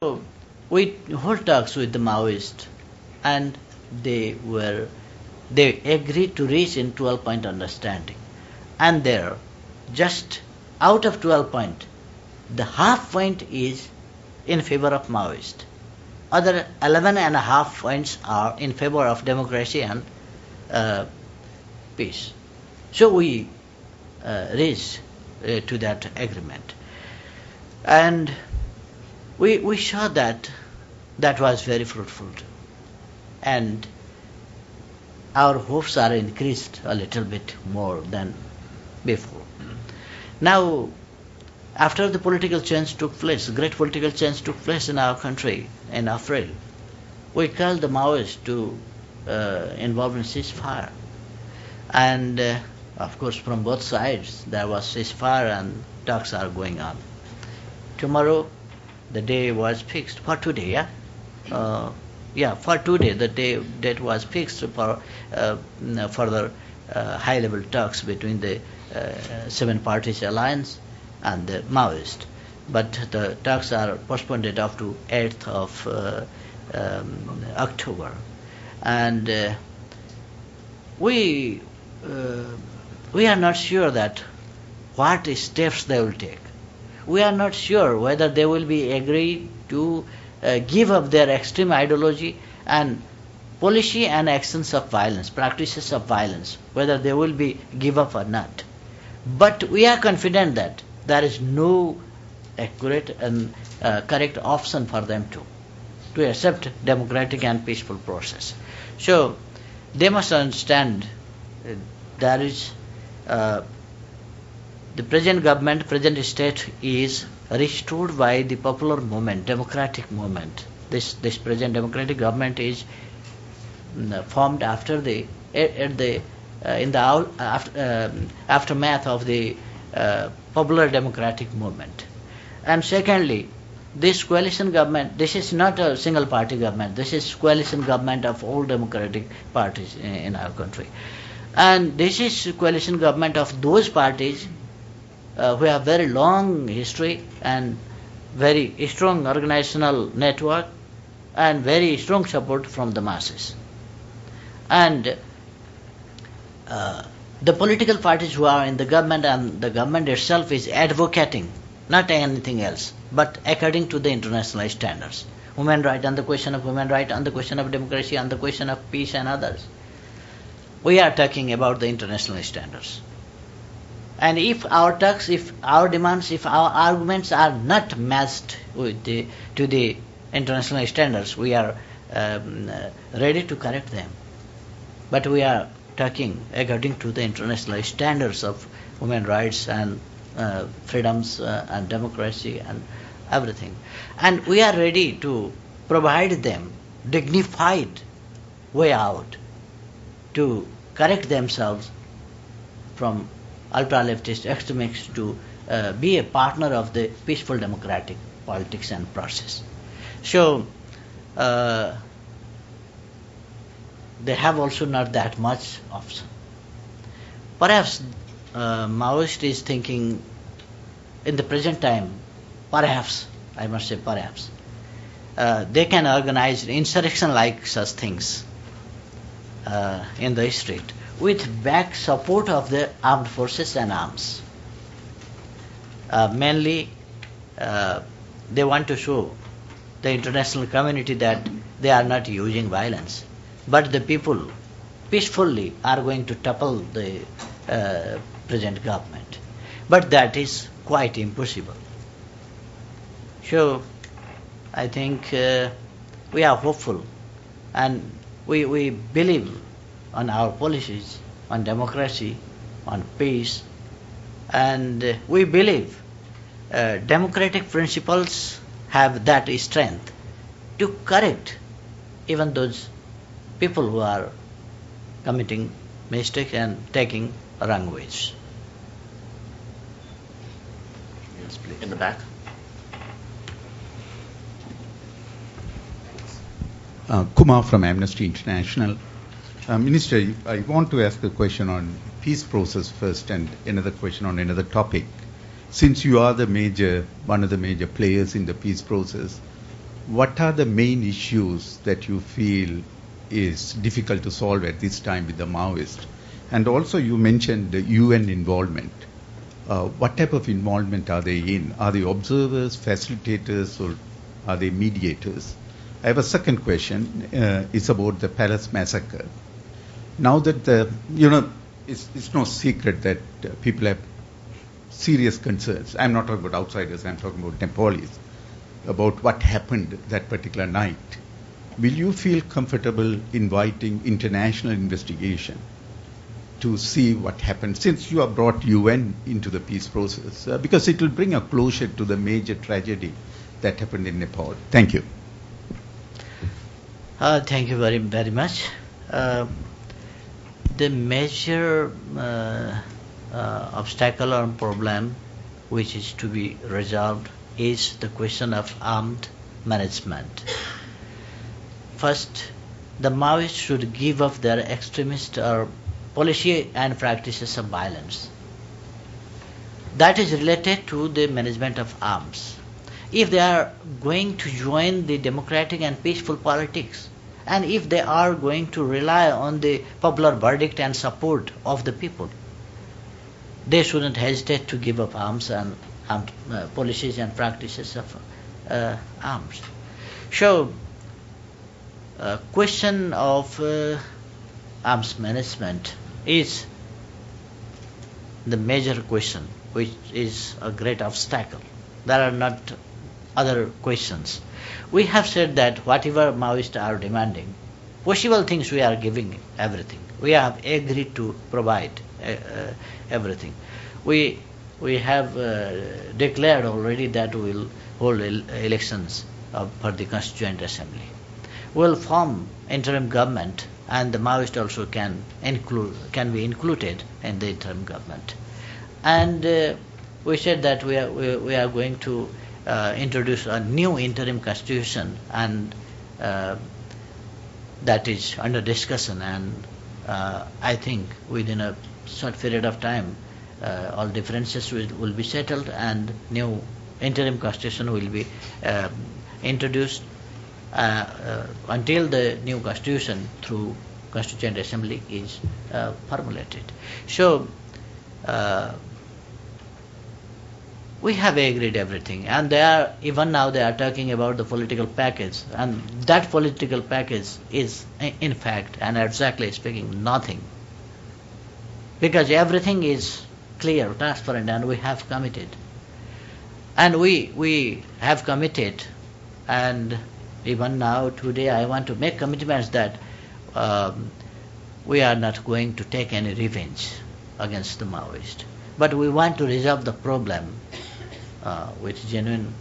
So we hold talks with the Maoists, and they agreed to reach in 12-point understanding. And there, just out of 12 point, the half point is in favor of Maoist. Other 11 and a half points are in favor of democracy and peace. So we reached to that agreement. And we saw that was very fruitful. And our hopes are increased a little bit more than before. Now, after the political change took place, great political change took place in our country in April, we called the Maoists to involve in ceasefire. And of course, from both sides, there was ceasefire and talks are going on. Tomorrow, the day was fixed for today, for today, the date was fixed for further high-level talks between the seven parties alliance and the Maoist. But the talks are postponed up to 8th of October. And we are not sure that what steps they will take. We are not sure whether they will be agreed to give up their extreme ideology and policy and actions of violence, practices of violence, whether they will be give up or not. But we are confident that there is no accurate and correct option for them to accept democratic and peaceful process. So they must understand there is the present government, present state is restored by the popular movement, democratic movement. This present democratic government is formed after aftermath of the popular democratic movement. And secondly, this coalition government, this is not a single party government. This is coalition government of all democratic parties in our country. And this is coalition government of those parties who have very long history and very strong organizational network and very strong support from the masses. And the political parties who are in the government and the government itself is advocating, not anything else, but according to the international standards. Human rights, on the question of human rights, on the question of democracy, on the question of peace and others. We are talking about the international standards. And if our talks, if our demands, if our arguments are not matched to the international standards, we are ready to correct them. But we are talking according to the international standards of human rights and freedoms and democracy and everything. And we are ready to provide them dignified way out to correct themselves from ultra-leftist extremists to be a partner of the peaceful democratic politics and process. So they have also not that much option. Perhaps Maoist is thinking in the present time, perhaps, I must say perhaps, they can organize insurrection like such things in the street with back support of the armed forces and arms. Mainly, they want to show the international community that they are not using violence, but the people peacefully are going to topple the present government. But that is quite impossible. So, I think we are hopeful and we believe on our policies, on democracy, on peace, and we believe democratic principles have that strength to correct even those people who are committing mistakes and taking wrong ways. Yes, please. In the back. Kumar from Amnesty International. Minister, I want to ask a question on peace process first and another question on another topic. Since you are one of the major players in the peace process, what are the main issues that you feel is difficult to solve at this time with the Maoists? And also you mentioned the UN involvement. What type of involvement are they in? Are they observers, facilitators, or are they mediators? I have a second question. It's about the Palace massacre. Now that it's no secret that people have serious concerns. I'm not talking about outsiders. I'm talking about Nepalese, about what happened that particular night. Will you feel comfortable inviting international investigation to see what happened, since you have brought UN into the peace process, because it will bring a closure to the major tragedy that happened in Nepal? Thank you. Thank you very, very much. The major obstacle or problem which is to be resolved is the question of armed management. First, the Maoists should give up their extremist or policy and practices of violence. That is related to the management of arms. If they are going to join the democratic and peaceful politics, and if they are going to rely on the popular verdict and support of the people, they shouldn't hesitate to give up arms and policies and practices of arms. So, question of arms management is the major question, which is a great obstacle. There are not other questions. We have said that whatever Maoists are demanding, possible things we are giving everything. We have agreed to provide everything. We have declared already that we will hold elections for the Constituent Assembly. We will form interim government, and the Maoists also can be included in the interim government. And we said that we are going to introduce a new interim constitution, and that is under discussion. And I think within a short period of time, all differences will be settled, and new interim constitution will be introduced until the new constitution through Constituent Assembly is formulated. So we have agreed everything, and even now they are talking about the political package, and that political package is in fact and exactly speaking nothing, because everything is clear, transparent, and we have committed. And we have committed, and even now today I want to make commitments that we are not going to take any revenge against the Maoists, but we want to resolve the problem with genuine